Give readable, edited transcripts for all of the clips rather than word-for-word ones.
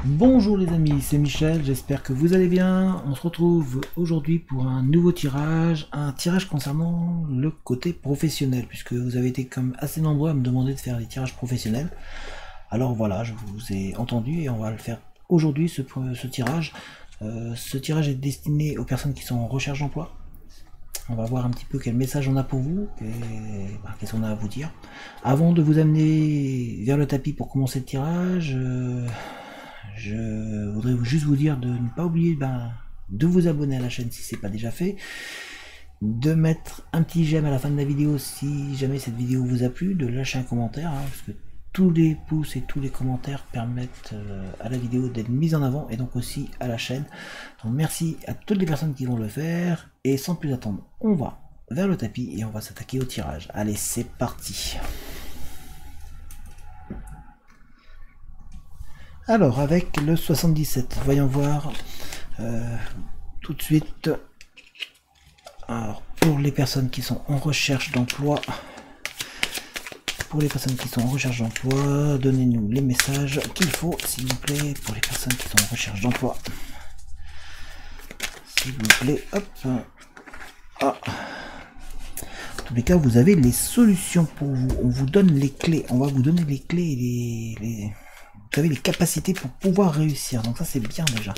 Bonjour les amis, c'est Michel, j'espère que vous allez bien. On se retrouve aujourd'hui pour un nouveau tirage, un tirage concernant le côté professionnel, puisque vous avez été comme assez nombreux à me demander de faire des tirages professionnels. Alors voilà, je vous ai entendu et on va le faire aujourd'hui, ce tirage. Ce tirage est destiné aux personnes qui sont en recherche d'emploi. On va voir un petit peu quel message on a pour vous et qu'est-ce qu'on a à vous dire. Avant de vous amener vers le tapis pour commencer le tirage, je voudrais juste vous dire de ne pas oublier de vous abonner à la chaîne si ce n'est pas déjà fait, de mettre un petit j'aime à la fin de la vidéo si jamais cette vidéo vous a plu, de lâcher un commentaire, parce que tous les pouces et tous les commentaires permettent à la vidéo d'être mise en avant et donc aussi à la chaîne. Donc merci à toutes les personnes qui vont le faire et sans plus attendre, on va vers le tapis et on va s'attaquer au tirage. Allez, c'est parti. Alors avec le 77, voyons voir tout de suite. Alors pour les personnes qui sont en recherche d'emploi, donnez-nous les messages qu'il faut, s'il vous plaît, pour les personnes qui sont en recherche d'emploi. S'il vous plaît, hop. Ah. En tous les cas, vous avez les solutions pour vous. On vous donne les clés. On va vous donner les clés et vous avez les capacités pour pouvoir réussir. Donc ça, c'est bien déjà.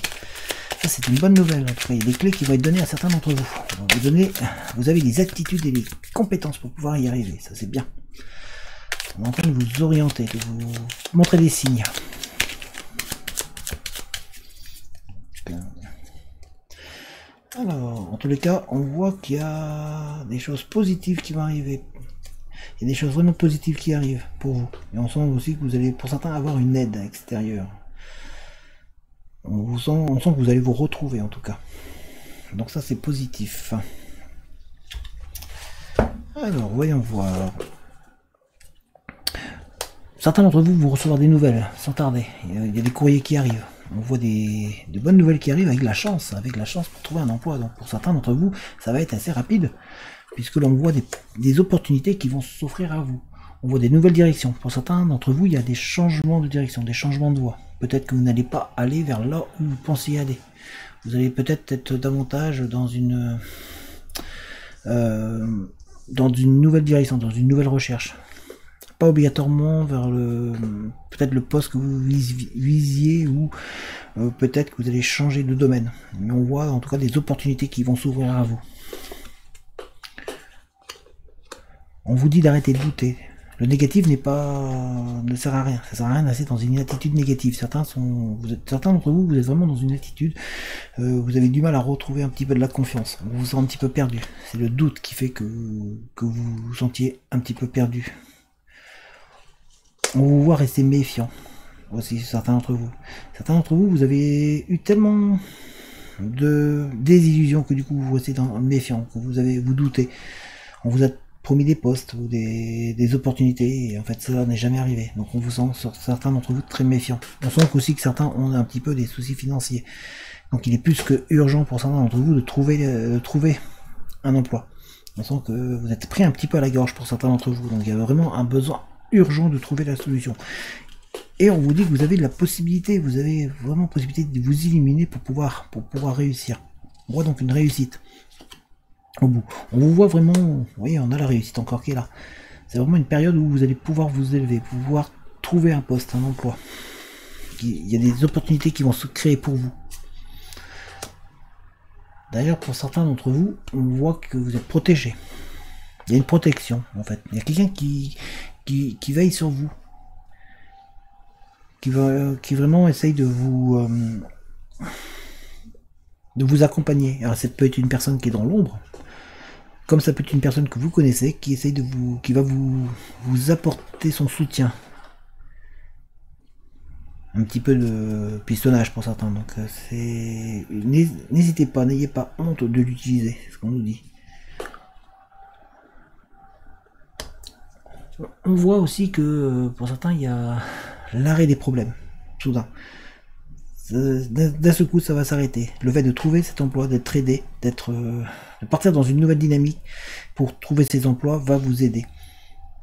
Ça, c'est une bonne nouvelle. En tout cas, il y a des clés qui vont être données à certains d'entre vous. Vous avez les aptitudes et les compétences pour pouvoir y arriver. Ça, c'est bien. On est en train de vous orienter, de vous montrer des signes. Alors, en tous les cas, on voit qu'il y a des choses positives qui vont arriver. Il y a des choses vraiment positives qui arrivent pour vous. Et on sent aussi que vous allez, pour certains, avoir une aide extérieure. On sent que vous allez vous retrouver, en tout cas. Donc ça, c'est positif. Alors, voyons voir. Certains d'entre vous vont recevoir des nouvelles sans tarder. Il y a des courriers qui arrivent. On voit de bonnes nouvelles qui arrivent avec la chance pour trouver un emploi. Donc pour certains d'entre vous, ça va être assez rapide, puisque l'on voit des opportunités qui vont s'offrir à vous. On voit des nouvelles directions. Pour certains d'entre vous, il y a des changements de direction, des changements de voie. Peut-être que vous n'allez pas aller vers là où vous pensiez aller. Vous allez peut-être être davantage dans une nouvelle direction, dans une nouvelle recherche. Pas obligatoirement vers peut-être le poste que vous visiez ou peut-être que vous allez changer de domaine. Mais on voit en tout cas des opportunités qui vont s'ouvrir à vous. On vous dit d'arrêter de douter. Le négatif ne sert à rien. Ça sert à rien de rester dans une attitude négative. Certains d'entre vous, vous êtes vraiment dans une attitude, vous avez du mal à retrouver un petit peu de la confiance. Vous vous sentez un petit peu perdu. C'est le doute qui fait que vous vous sentiez un petit peu perdu. On vous voit rester méfiant. Voici certains d'entre vous. Certains d'entre vous, vous avez eu tellement de désillusions que du coup vous restez méfiant, que vous doutez. On vous a promis des postes ou des opportunités et en fait ça n'est jamais arrivé. Donc on vous sent, certains d'entre vous, très méfiants. On sent aussi que certains ont un petit peu des soucis financiers. Donc il est plus que urgent pour certains d'entre vous de trouver un emploi. On sent que vous êtes pris un petit peu à la gorge pour certains d'entre vous. Donc il y a vraiment un besoin urgent de trouver la solution. Et on vous dit que vous avez de la possibilité, vous avez vraiment possibilité de vous illuminer pour pouvoir réussir. On voit donc une réussite au bout. On vous voit vraiment, vous voyez, on a la réussite encore qui est là. C'est vraiment une période où vous allez pouvoir vous élever, pouvoir trouver un poste, un emploi. Il y a des opportunités qui vont se créer pour vous. D'ailleurs, pour certains d'entre vous, on voit que vous êtes protégé. Il y a une protection, en fait. Il y a quelqu'un qui veille sur vous, qui vraiment essaye de vous accompagner. Alors ça peut être une personne qui est dans l'ombre, comme ça peut être une personne que vous connaissez, qui essaye qui va vous apporter son soutien. Un petit peu de pistonnage pour certains. Donc n'hésitez pas, n'ayez pas honte de l'utiliser, c'est ce qu'on nous dit. On voit aussi que pour certains, il y a l'arrêt des problèmes, soudain. D'un seul coup, ça va s'arrêter. Le fait de trouver cet emploi, d'être aidé, de partir dans une nouvelle dynamique pour trouver ces emplois va vous aider.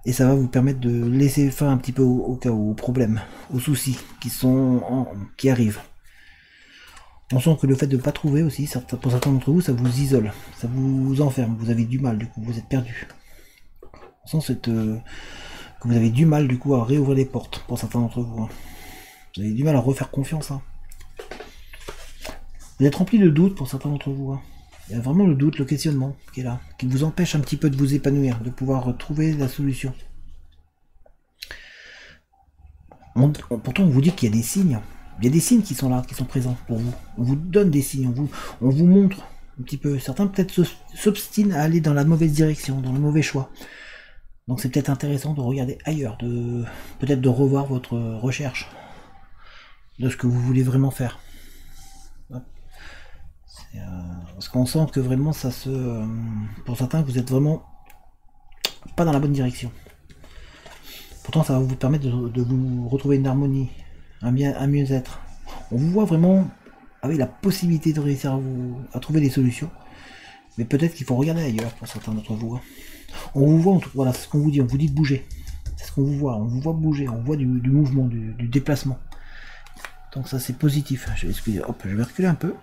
Et ça va vous permettre de laisser fin un petit peu aux problèmes, aux soucis qui arrivent. On sent que le fait de ne pas trouver aussi, pour certains d'entre vous, ça vous isole, ça vous enferme, vous avez du mal, du coup, vous êtes perdu. On sent que vous avez du mal, du coup, à réouvrir les portes, pour certains d'entre vous. Hein. Vous avez du mal à refaire confiance. Hein. Vous êtes rempli de doutes pour certains d'entre vous. Hein. Il y a vraiment le doute, le questionnement qui est là, qui vous empêche un petit peu de vous épanouir, de pouvoir trouver la solution. Pourtant, on vous dit qu'il y a des signes. Il y a des signes qui sont là, qui sont présents pour vous. On vous donne des signes, on vous montre un petit peu. Certains peut-être s'obstinent à aller dans la mauvaise direction, dans le mauvais choix. Donc c'est peut-être intéressant de regarder ailleurs, peut-être de revoir votre recherche de ce que vous voulez vraiment faire. Parce qu'on sent que vraiment pour certains, vous êtes vraiment pas dans la bonne direction. Pourtant, ça va vous permettre de vous retrouver une harmonie, un mieux-être. On vous voit vraiment avec la possibilité de réussir à trouver des solutions. Mais peut-être qu'il faut regarder ailleurs pour certains d'entre vous. On vous voit, voilà, c'est ce qu'on vous dit de bouger. C'est ce qu'on vous voit, on vous voit bouger, on voit du mouvement, du déplacement. Donc ça c'est positif. Je vais reculer un peu.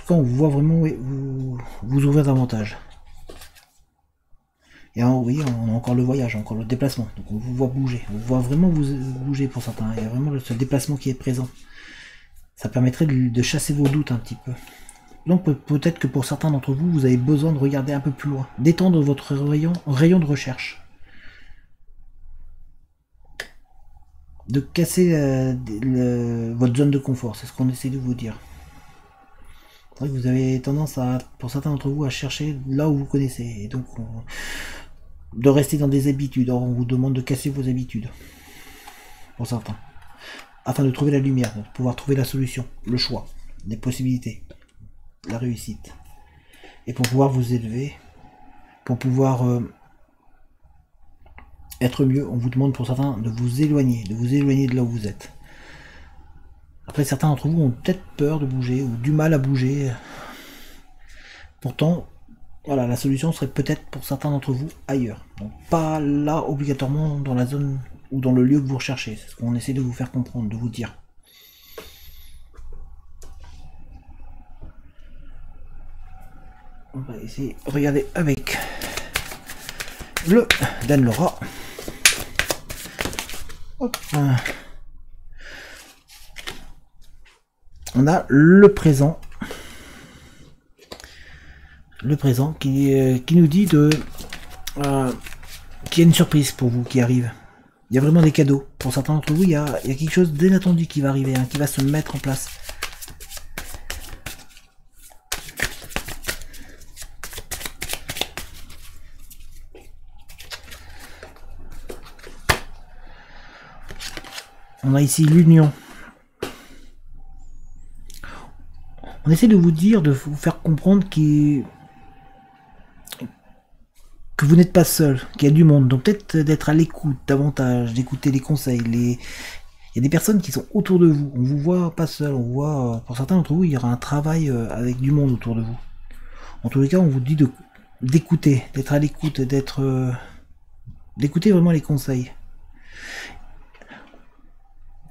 On vous voit vraiment vous ouvrir davantage. Et vous voyez, on a encore le voyage, encore le déplacement. Donc on vous voit bouger. On voit vraiment vous bouger pour certains. Il y a vraiment ce déplacement qui est présent. Ça permettrait de chasser vos doutes un petit peu. Donc peut-être que pour certains d'entre vous, vous avez besoin de regarder un peu plus loin. D'étendre votre rayon de recherche. De casser votre zone de confort. C'est ce qu'on essaie de vous dire. Vous avez tendance pour certains d'entre vous, à chercher là où vous connaissez. Et donc, de rester dans des habitudes. Or, on vous demande de casser vos habitudes. Pour certains. Afin de trouver la lumière, de pouvoir trouver la solution, le choix, les possibilités, la réussite. Et pour pouvoir vous élever, pour pouvoir être mieux, on vous demande pour certains de vous éloigner de là où vous êtes. Après, certains d'entre vous ont peut-être peur de bouger ou du mal à bouger. Pourtant, voilà, la solution serait peut-être pour certains d'entre vous ailleurs. Donc pas là obligatoirement dans la zone ou dans le lieu que vous recherchez. C'est ce qu'on essaie de vous faire comprendre, de vous dire. On va essayer de regarder avec le Dan Laura. Hop. On a le présent qui nous dit qu'il y a une surprise pour vous qui arrive. Il y a vraiment des cadeaux. Pour certains d'entre vous, il y a quelque chose d'inattendu qui va arriver, hein, qui va se mettre en place. On a ici l'union. On essaie de vous dire, de vous faire comprendre que vous n'êtes pas seul, qu'il y a du monde. Donc peut-être d'être à l'écoute davantage, d'écouter les conseils. Il y a des personnes qui sont autour de vous. On vous voit pas seul, on voit, pour certains d'entre vous, il y aura un travail avec du monde autour de vous. En tous les cas, on vous dit d'écouter, d'être à l'écoute, d'écouter vraiment les conseils.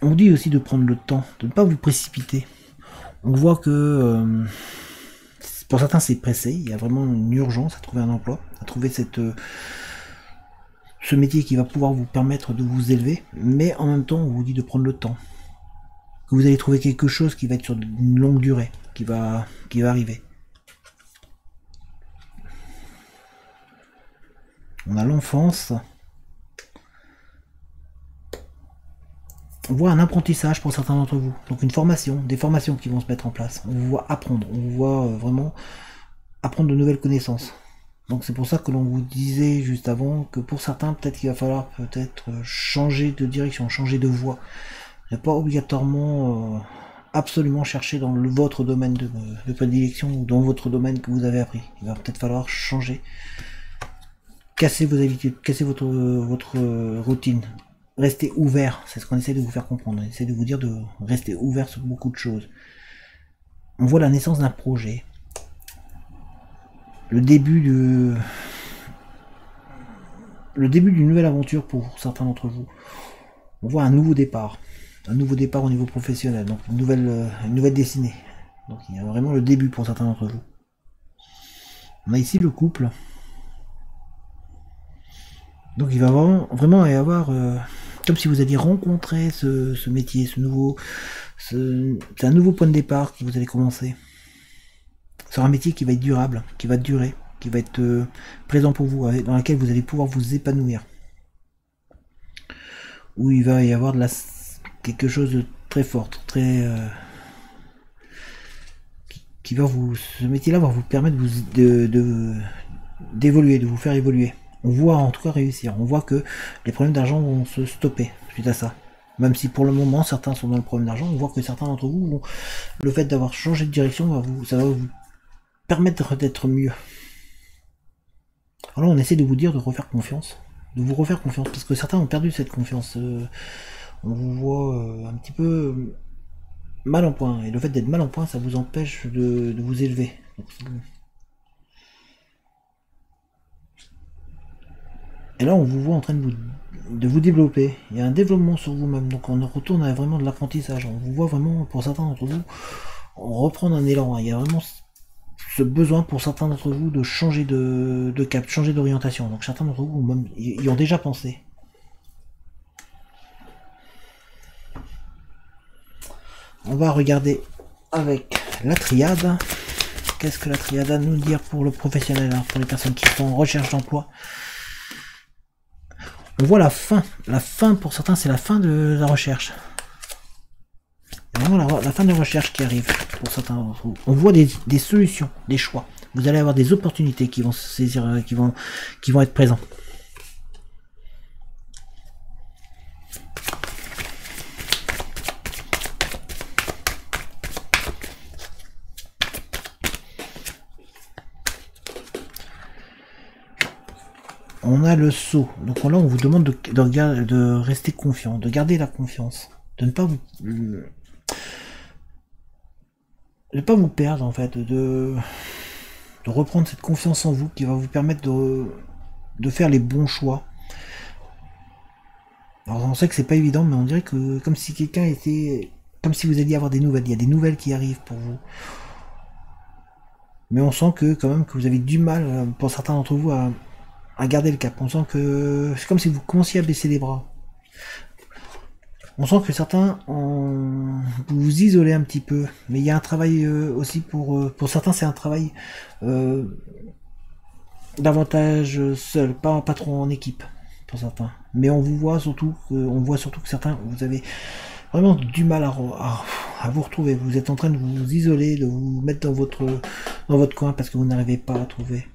On dit aussi de prendre le temps, de ne pas vous précipiter. On voit que pour certains c'est pressé, il y a vraiment une urgence à trouver un emploi, à trouver ce métier qui va pouvoir vous permettre de vous élever, mais en même temps on vous dit de prendre le temps. Que vous allez trouver quelque chose qui va être sur une longue durée, qui va arriver. On a l'enfance. On voit un apprentissage pour certains d'entre vous, donc une formation, des formations qui vont se mettre en place. On vous voit apprendre, on vous voit vraiment apprendre de nouvelles connaissances. Donc c'est pour ça que l'on vous disait juste avant que pour certains, peut-être qu'il va falloir changer de direction, changer de voie. Il n'y a pas obligatoirement absolument chercher dans votre domaine de prédilection ou dans votre domaine que vous avez appris. Il va peut-être falloir changer, casser vos habitudes, casser votre routine. Restez ouvert, c'est ce qu'on essaie de vous faire comprendre. On essaie de vous dire de rester ouvert sur beaucoup de choses. On voit la naissance d'un projet. Le début le début d'une nouvelle aventure pour certains d'entre vous. On voit un nouveau départ au niveau professionnel, donc une nouvelle destinée. Donc il y a vraiment le début pour certains d'entre vous. On a ici le couple. Donc il va vraiment y avoir, comme si vous alliez rencontrer ce métier, c'est un nouveau point de départ que vous allez commencer. C'est un métier qui va être durable, qui va durer, qui va être présent pour vous, dans lequel vous allez pouvoir vous épanouir. Où il va y avoir quelque chose de très fort, très ce métier-là va vous permettre d'évoluer, de vous faire évoluer. On voit en tout cas réussir. On voit que les problèmes d'argent vont se stopper suite à ça. Même si pour le moment certains sont dans le problème d'argent, on voit que certains d'entre vous, le fait d'avoir changé de direction, ça va vous permettre d'être mieux. Alors on essaie de vous dire de refaire confiance, parce que certains ont perdu cette confiance. On vous voit un petit peu mal en point, et le fait d'être mal en point, ça vous empêche de vous élever. Donc, et là on vous voit en train de vous développer. Il y a un développement sur vous-même, donc on retourne à vraiment de l'apprentissage. On vous voit vraiment, pour certains d'entre vous, reprendre un élan. Il y a vraiment ce besoin pour certains d'entre vous de changer de cap, changer d'orientation. Donc certains d'entre vous même y ont déjà pensé. On va regarder avec la triade. Qu'est-ce que la triade a à nous dire pour le professionnel, hein, pour les personnes qui sont en recherche d'emploi? On voit la fin. La fin, pour certains, c'est la fin de la recherche. Vraiment la fin de la recherche qui arrive pour certains d'entre vous. On voit des solutions, des choix. Vous allez avoir des opportunités qui vont se saisir, qui vont être présents. On a le saut. Donc là, on vous demande de rester confiant, de garder la confiance, de ne pas vous perdre en fait, de reprendre cette confiance en vous qui va vous permettre de faire les bons choix. Alors on sait que c'est pas évident, mais on dirait que comme si comme si vous alliez avoir des nouvelles. Il y a des nouvelles qui arrivent pour vous. Mais on sent que quand même que vous avez du mal, pour certains d'entre vous, à garder le cap. On sent que c'est comme si vous commenciez à baisser les bras. On sent que certains vous vous isolez un petit peu, mais il y a un travail aussi pour certains, c'est un travail davantage seul, pas trop en équipe pour certains. Mais on voit surtout que certains, vous avez vraiment du mal à vous retrouver. Vous êtes en train de vous isoler, de vous mettre dans votre coin parce que vous n'arrivez pas à trouver.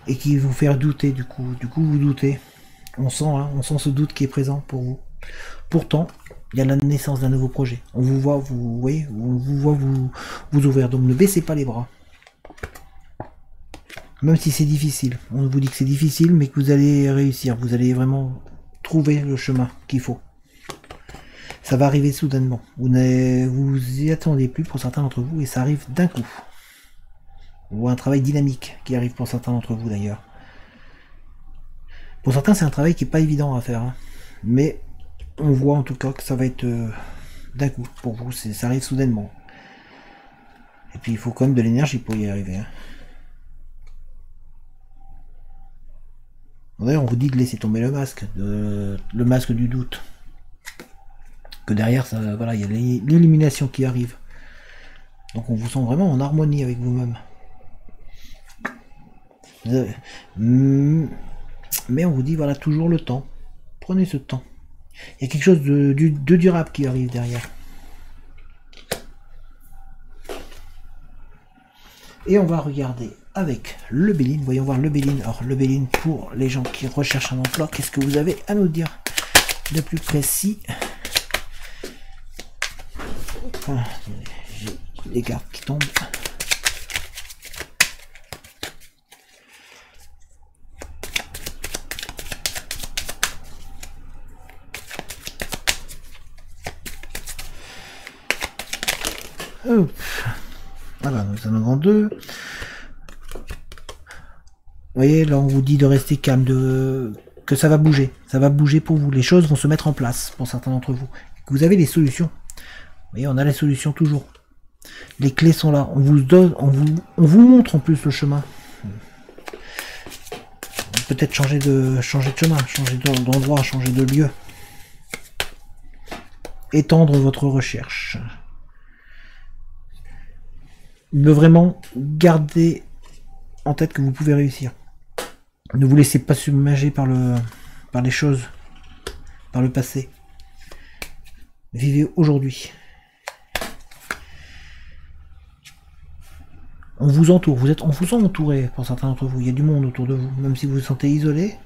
Et qui vous faire douter du coup vous doutez. On sent ce doute qui est présent pour vous. Pourtant, il y a la naissance d'un nouveau projet. On vous voit, vous voyez, on vous voit vous ouvrir. Donc ne baissez pas les bras. Même si c'est difficile. On vous dit que c'est difficile, mais que vous allez réussir. Vous allez vraiment trouver le chemin qu'il faut. Ça va arriver soudainement. Vous y attendez plus pour certains d'entre vous et ça arrive d'un coup. On voit un travail dynamique qui arrive pour certains d'entre vous d'ailleurs. Pour certains, c'est un travail qui n'est pas évident à faire. Hein. Mais on voit en tout cas que ça va être d'un coup. Pour vous, ça arrive soudainement. Et puis il faut quand même de l'énergie pour y arriver. Hein. D'ailleurs, on vous dit de laisser tomber le masque du doute. Que derrière, ça, voilà, il y a l'illumination qui arrive. Donc on vous sent vraiment en harmonie avec vous-même. Mais on vous dit, voilà, toujours le temps. Prenez ce temps. Il y a quelque chose de durable qui arrive derrière. Et on va regarder avec le Béline. Voyons voir le Béline. Alors le Béline pour les gens qui recherchent un emploi. Qu'est-ce que vous avez à nous dire de plus précis? Enfin, j'ai les cartes qui tombent. Hop. Voilà, nous en avons deux. voyez, là on vous dit de rester calme, que ça va bouger pour vous, les choses vont se mettre en place pour certains d'entre vous, que vous avez les solutions. Vous voyez, on a les solutions toujours. Les clés sont là, on vous donne, on vous montre en plus le chemin. Peut-être changer de chemin, changer d'endroit, changer de lieu. Étendre votre recherche. Mais vraiment, gardez en tête que vous pouvez réussir. Ne vous laissez pas submerger par les choses, par le passé. Vivez aujourd'hui. On vous entoure, on vous sent entouré pour certains d'entre vous. Il y a du monde autour de vous, même si vous vous sentez isolé.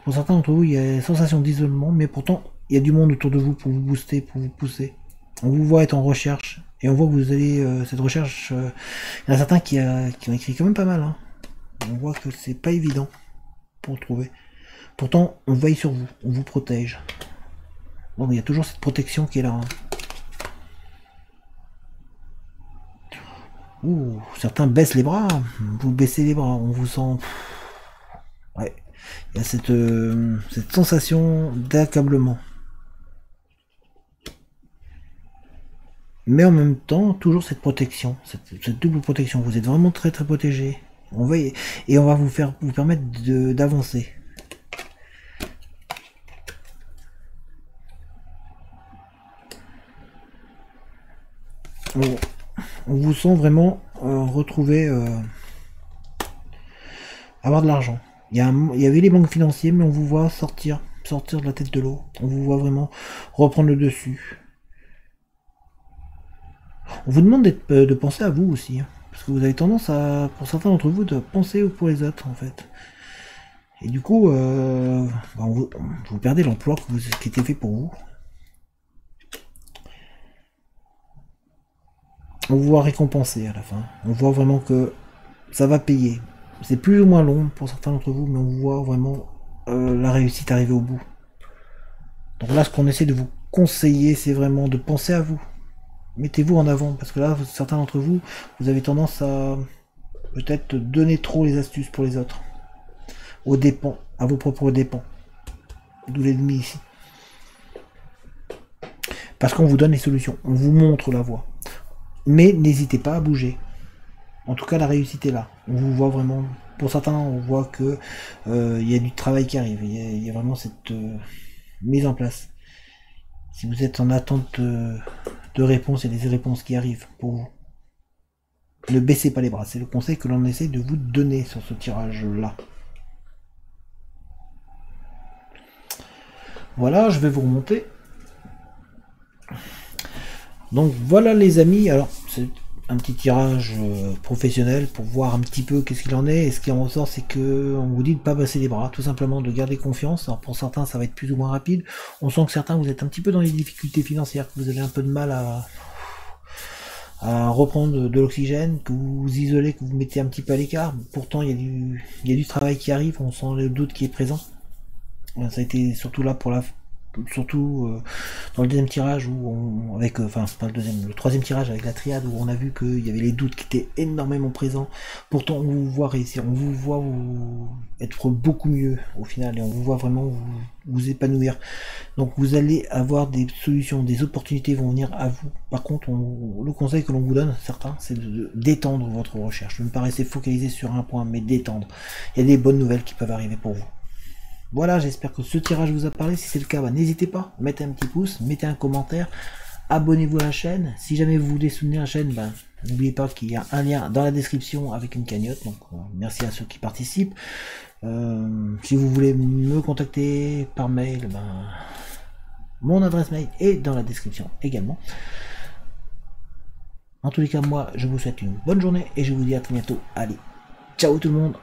Pour certains d'entre vous, il y a une sensation d'isolement, mais pourtant, il y a du monde autour de vous pour vous booster, pour vous pousser. On vous voit être en recherche, et on voit que vous allez, cette recherche, il y en a certains qui ont écrit quand même pas mal. Hein. On voit que c'est pas évident pour le trouver. Pourtant, on veille sur vous, on vous protège. Bon, mais il y a toujours cette protection qui est là. Hein. Ouh, certains baissent les bras, vous baissez les bras, on vous sent... Ouais, il y a cette sensation d'accablement. Mais en même temps, toujours cette protection, cette double protection. Vous êtes vraiment très très protégé. On va et on va vous permettre d'avancer. On vous sent vraiment retrouver, avoir de l'argent. Il y avait les banques financières, mais on vous voit sortir de la tête de l'eau. On vous voit vraiment reprendre le dessus. On vous demande de penser à vous aussi, hein, parce que vous avez tendance à, pour certains d'entre vous, de penser pour les autres en fait. Et du coup, vous perdez l'emploi qui était fait pour vous. On vous voit récompensé à la fin. On voit vraiment que ça va payer. C'est plus ou moins long pour certains d'entre vous, mais on voit vraiment la réussite arriver au bout. Donc là, ce qu'on essaie de vous conseiller, c'est vraiment de penser à vous. Mettez-vous en avant, parce que là, certains d'entre vous, vous avez tendance à peut-être donner trop les astuces pour les autres. Aux dépens, à vos propres dépens. D'où l'ennemi ici. Parce qu'on vous donne les solutions, on vous montre la voie. Mais n'hésitez pas à bouger. En tout cas, la réussite est là. On vous voit vraiment. Pour certains, on voit que y a du travail qui arrive. Il y a vraiment cette mise en place. Si vous êtes en attente de réponses, il y a des réponses qui arrivent pour vous. Ne baissez pas les bras. C'est le conseil que l'on essaie de vous donner sur ce tirage-là. Voilà, je vais vous remonter. Donc voilà les amis, alors c'est un petit tirage professionnel pour voir un petit peu qu'est-ce qu'il en est, et ce qui en ressort c'est que on vous dit de ne pas baisser les bras, tout simplement de garder confiance. Alors pour certains ça va être plus ou moins rapide, on sent que certains vous êtes un petit peu dans les difficultés financières, que vous avez un peu de mal à reprendre de l'oxygène, que vous vous isolez, que vous vous mettez un petit peu à l'écart. Pourtant il y a du travail qui arrive, on sent le doute qui est présent. Ça a été surtout là pour dans le deuxième tirage où enfin pas le deuxième, le troisième tirage avec la triade où on a vu qu'il y avait les doutes qui étaient énormément présents. Pourtant on vous voit réussir, on vous voit être beaucoup mieux au final et on vous voit vraiment vous épanouir. Donc vous allez avoir des solutions, des opportunités vont venir à vous. Par contre, le conseil que l'on vous donne, certains, c'est de détendre votre recherche. Ne me paraissez focaliser sur un point, mais détendre. Il y a des bonnes nouvelles qui peuvent arriver pour vous. Voilà, j'espère que ce tirage vous a parlé. Si c'est le cas, n'hésitez pas, mettez un petit pouce, mettez un commentaire, abonnez-vous à la chaîne. Si jamais vous voulez soutenir la chaîne, n'oubliez pas qu'il y a un lien dans la description avec une cagnotte. Donc merci à ceux qui participent. Si vous voulez me contacter par mail, mon adresse mail est dans la description également. En tous les cas, moi, je vous souhaite une bonne journée et je vous dis à très bientôt. Allez, ciao tout le monde!